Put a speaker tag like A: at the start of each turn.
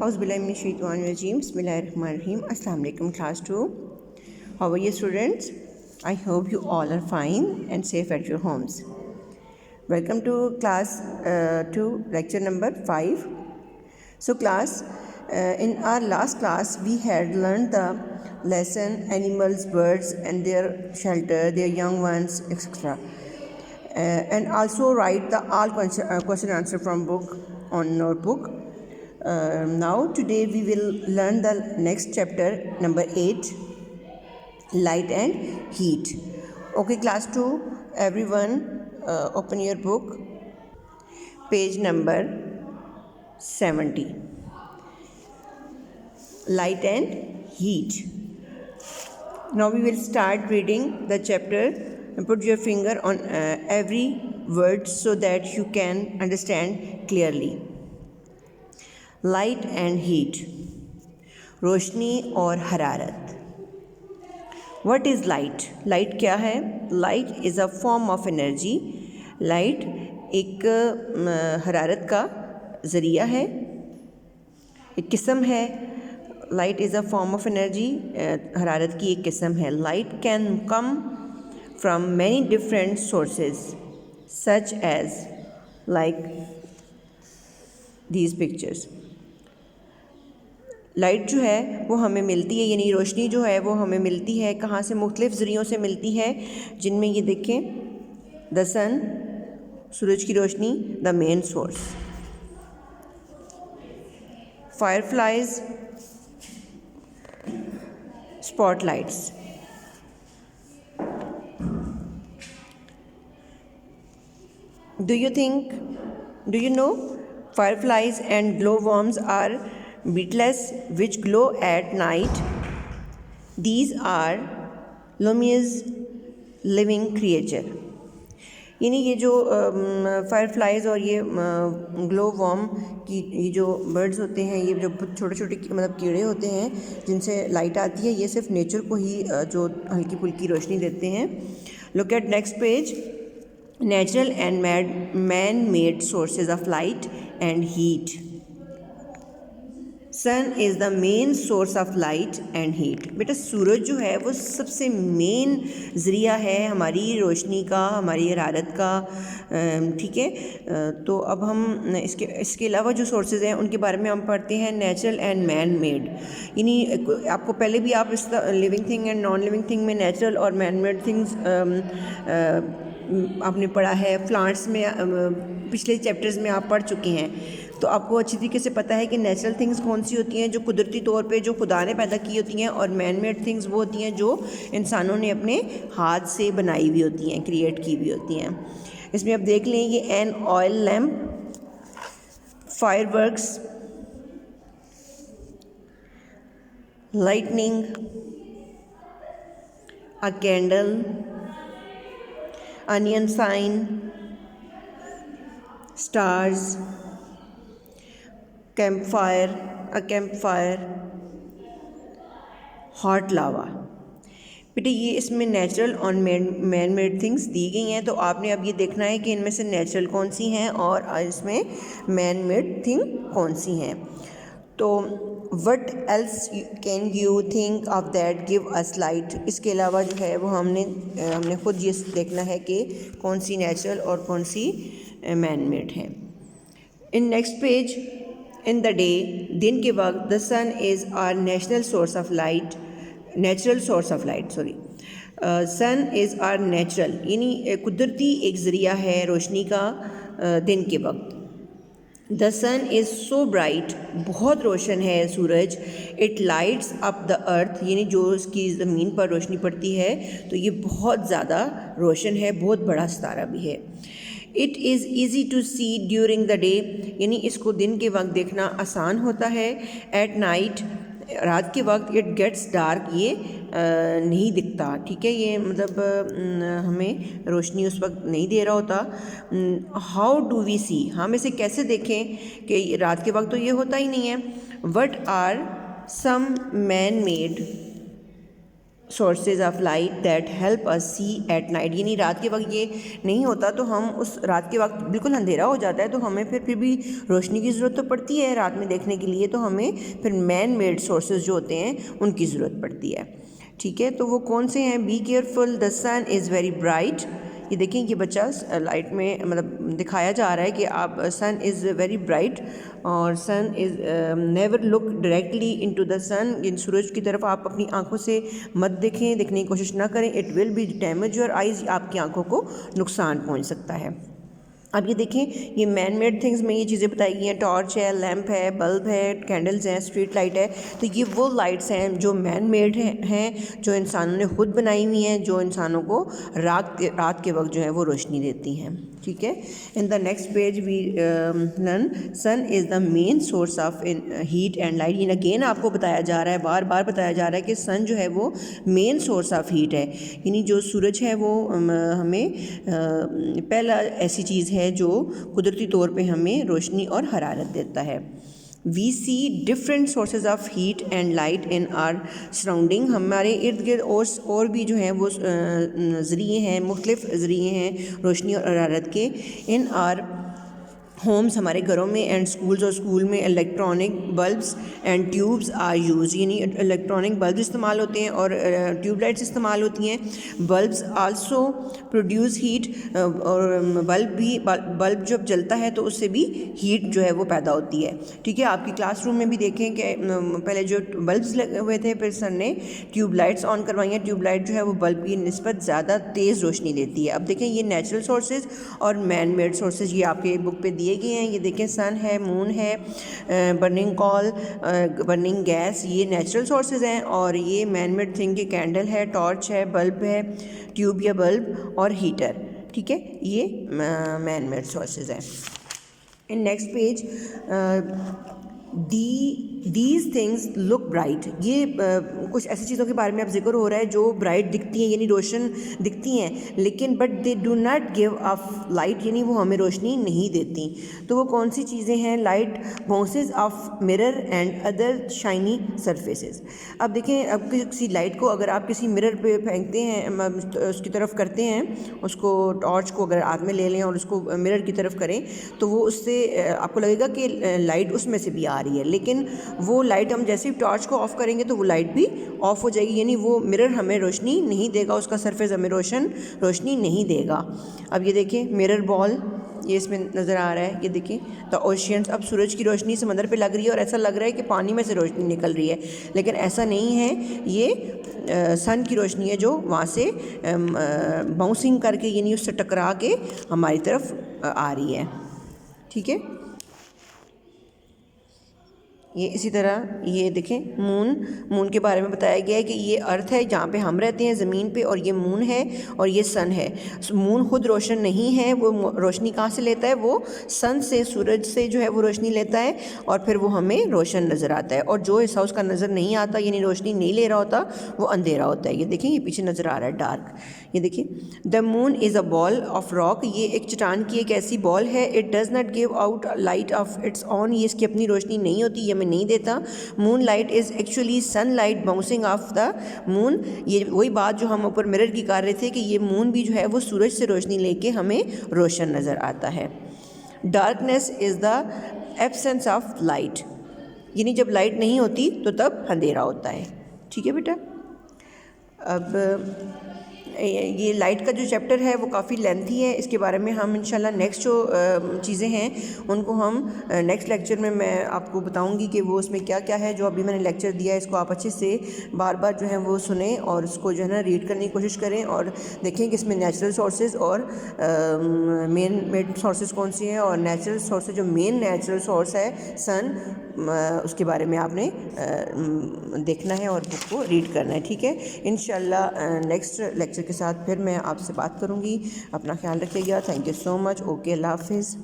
A: Auzubillahiminash-shaytanir-rajeem. Bismillahir-rahmanir-rahim. Assalamu alaikum class 2. How are you students? I hope you all are fine and safe at your homes. Welcome to class 2 lecture number 5. So class, in our last class we had learned the lesson animals, birds and their shelter, their young ones, etc. And also write the all question answer from book on notebook. Now today we will learn the next chapter number 8, light and heat. Okay class 2, everyone open your book, page number 70, light and heat. Now we will start reading the chapter and put your finger on every word so that you can understand clearly. Light and heat, रोशनी और हरारत. What is light? Light क्या है? Light is a form of energy. Light एक हरारत का ज़रिया है, एक किस्म है. Light is a form of energy, हरारत की एक किस्म है. Light can come from many different sources such as like these pictures. Light जो है वो हमें मिलती है, यानी रोशनी जो है वो हमें मिलती है कहाँ से? मुख्तलिफ़ ज़रियों से मिलती है, जिनमें ये देखें द सन, सूरज की रोशनी, the main source. Fireflies, spotlights. Do you know fireflies and glowworms are beetles which glow at night? These are luminous living creature. यानी ये जो फायरफ्लाइज और ये ग्लो वर्म की ये जो बर्ड्स होते हैं, ये जो छोटे छोटे मतलब कीड़े होते हैं जिनसे लाइट आती है, ये सिर्फ नेचर को ही जो हल्की फुल्की रोशनी देते हैं. Look at next page. Natural and man-made sources of light and heat. Sun is the main source of light and heat. बेटा सूरज जो है वो सबसे मेन ज़रिया है हमारी रोशनी का, हमारी हरारत का. ठीक है, तो अब हम इसके अलावा जो सोर्सेज हैं उनके बारे में हम पढ़ते हैं. नेचुरल एंड मैन मेड, यानी आपको पहले भी आप इस living thing and non living thing में नेचुरल और मैन मेड थिंग्स आपने पढ़ा है. प्लांट्स में पिछले चैप्टर्स में आप पढ़ चुके हैं, तो आपको अच्छी तरीके से पता है कि नेचुरल थिंग्स कौन सी होती हैं जो कुदरती तौर पे जो खुदा ने पैदा की होती हैं, और मैन मेड थिंग्स वो होती हैं जो इंसानों ने अपने हाथ से बनाई हुई होती हैं, क्रिएट की हुई होती हैं. इसमें आप देख लें ये an oil lamp, fireworks, lightning, a candle, onion sign, stars, campfire, a campfire, hot lava. बेटे ये इसमें नेचुरल और मैन मेड थिंग्स दी गई हैं, तो आपने अब ये देखना है कि इनमें से नेचुरल कौन सी हैं और इसमें मैन मेड थिंग कौन सी हैं. तो what else can you think of that give us light. इसके अलावा जो है वो हमने खुद ये देखना है कि कौन सी नेचुरल और कौन सी मैन मेड है. In next page. In the day, दिन के वक्त, the sun is our natural source of light. Sun is our natural, यानी कुदरती एक ज़रिया है रोशनी का दिन के वक्त. The sun is so bright, बहुत रोशन है सूरज. It lights up the earth, यानी जो उसकी ज़मीन पर रोशनी पड़ती है तो ये बहुत ज़्यादा रोशन है, बहुत बड़ा सितारा भी है. It is easy to see during the day, यानी इसको दिन के वक्त देखना आसान होता है. एट नाइट, रात के वक्त, इट गेट्स डार्क, ये नहीं दिखता. ठीक है, ये मतलब हमें रोशनी उस वक्त नहीं दे रहा होता. हाउ डू वी सी, हम इसे कैसे देखें कि रात के वक्त तो ये होता ही नहीं है. What are some man made sources of light that help us see at night, यानी रात के वक्त ये नहीं होता तो हम उस रात के वक्त बिल्कुल अंधेरा हो जाता है तो हमें फिर भी रोशनी की ज़रूरत तो पड़ती है रात में देखने के लिए, तो हमें फिर मैन मेड सोर्सेज जो होते हैं उनकी ज़रूरत पड़ती है। ठीक है, तो वो कौन से हैं? Be careful, the sun is very bright. ये देखें कि बच्चा लाइट में मतलब दिखाया जा रहा है कि आप सन इज़ वेरी ब्राइट और sun is never look directly into the sun, इन सूरज की तरफ आप अपनी आंखों से मत देखें, देखने की कोशिश ना करें, it will be damage your eyes, आपकी आंखों को नुकसान पहुंच सकता है। अब ये देखें, ये मैन मेड थिंग्स में ये चीज़ें बताई गई हैं, टॉर्च है, लैंप है, बल्ब है, कैंडल्स हैं, स्ट्रीट लाइट है, तो ये वो लाइट्स हैं जो मैन मेड हैं, जो इंसानों ने खुद बनाई हुई हैं, जो इंसानों को रात के वक्त जो है वो रोशनी देती हैं। ठीक है, in the next page we learn sun is the main source of heat and light. In again आपको बताया जा रहा है, बार बार बताया जा रहा है कि सन जो है वो मेन सोर्स ऑफ हीट है, यानी जो सूरज है वो हमें पहला ऐसी चीज़ है जो कुदरती तौर पे हमें रोशनी और हरारत देता है। We see different sources of heat and light in our surrounding, हमारे इर्द गिर्द और भी जो हैं वो ज़रिए हैं, मुख्तलिफ ज़रिए हैं रोशनी और हरारत के। इन आर होम्स, हमारे घरों में, एंड स्कूल्स, और स्कूल में electronic bulbs and tubes are use, यानी इलेक्ट्रॉनिक बल्ब इस्तेमाल होते हैं और ट्यूबलाइट्स इस्तेमाल होती हैं। बल्ब्स आल्सो प्रोड्यूस हीट, और बल्ब जब जलता है तो उससे भी हीट जो है वो पैदा होती है। ठीक है, आपकी क्लासरूम में भी देखें कि पहले जो बल्ब्स लगे हुए थे फिर सर ने ट्यूबलाइट्स ऑन करवाई हैं, ट्यूबलाइट जो है वो बल्ब की निस्बत ज़्यादा तेज़ रोशनी देती है। अब देखें, ये नेचुरल सोर्सेज और मैन मेड सोर्सेज ये आपके बुक पे दिए गए हैं। ये देखें, सन है, मून है, बर्निंग कॉल, बर्निंग गैस, ये नेचुरल सोर्सेज हैं, और ये मैन मेड थिंग की कैंडल है, टॉर्च है, बल्ब है, ट्यूब या बल्ब और हीटर। ठीक है, ये मैन मेड सोर्सेज हैं। इन next page these things look bright, ये कुछ ऐसी चीज़ों के बारे में अब जिक्र हो रहा है जो ब्राइट दिखती हैं, यानी रोशन दिखती हैं, लेकिन but they do not give of light, यानी वो हमें रोशनी नहीं देती। तो वो कौन सी चीज़ें हैं? Light bounces of mirror and other shiny surfaces. अब देखें, अब किसी लाइट को अगर आप किसी मिरर पे फेंकते हैं, उसकी तरफ करते हैं, उसको टॉर्च को अगर हाथ में ले लें और उसको मिरर की तरफ करें तो वो उससे आपको लगेगा कि लाइट उसमें से भी आ रही है, लेकिन वो लाइट हम जैसे ही टॉर्च को ऑफ़ करेंगे तो वो लाइट भी ऑफ़ हो जाएगी, यानी वो मिरर हमें रोशनी नहीं देगा, उसका सरफेस हमें रोशनी नहीं देगा। अब ये देखें, मिरर बॉल ये इसमें नज़र आ रहा है, ये देखिए द ओशियंस। अब सूरज की रोशनी समंदर पे लग रही है और ऐसा लग रहा है कि पानी में से रोशनी निकल रही है, लेकिन ऐसा नहीं है, ये सन की रोशनी है जो वहाँ से बाउंसिंग करके, यानी उससे टकरा के हमारी तरफ आ रही है। ठीक है, ये इसी तरह ये देखें, मून के बारे में बताया गया है कि ये अर्थ है जहाँ पे हम रहते हैं ज़मीन पे, और ये मून है और ये सन है। मून खुद रोशन नहीं है, वो रोशनी कहाँ से लेता है? वो सन से, सूरज से जो है वो रोशनी लेता है और फिर वो हमें रोशन नज़र आता है, और जो हिस्सा उसका नज़र नहीं आता यानी रोशनी नहीं ले रहा होता वो अंधेरा होता है। ये देखें, ये पीछे नज़र आ रहा है डार्क। ये देखिए, the moon is a ball of rock, ये एक चट्टान की एक ऐसी बॉल है। It does not give out light of its on, ये इसकी अपनी रोशनी नहीं होती, ये हमें नहीं देता। Moon light is actually sun light bouncing off the moon, ये वही बात जो हम ऊपर मिरर की कर रहे थे कि ये मून भी जो है वो सूरज से रोशनी लेके हमें रोशन नज़र आता है। Darkness is the absence of light, यानी जब लाइट नहीं होती तो तब अंधेरा होता है। ठीक है बेटा, अब ये लाइट का जो चैप्टर है वो काफ़ी लेंथी है, इसके बारे में हम इंशाल्लाह नेक्स्ट जो चीज़ें हैं उनको हम नेक्स्ट लेक्चर में मैं आपको बताऊंगी कि वो उसमें क्या क्या है। जो अभी मैंने लेक्चर दिया है इसको आप अच्छे से बार बार जो है वो सुने और उसको जो है ना रीड करने की कोशिश करें और देखें कि इसमें नेचुरल सोर्सेज और मेन मेड सोर्सेज कौन सी हैं, और नेचुरल सोर्सेज जो मेन नेचुरल सोर्स है सन, उसके बारे में आपने देखना है और बुक को रीड करना है। ठीक है, इंशाल्लाह नेक्स्ट लेक्चर के साथ फिर मैं आपसे बात करूंगी। अपना ख्याल रखिएगा। Thank you so much. Okay, अल्लाह हाफिज़।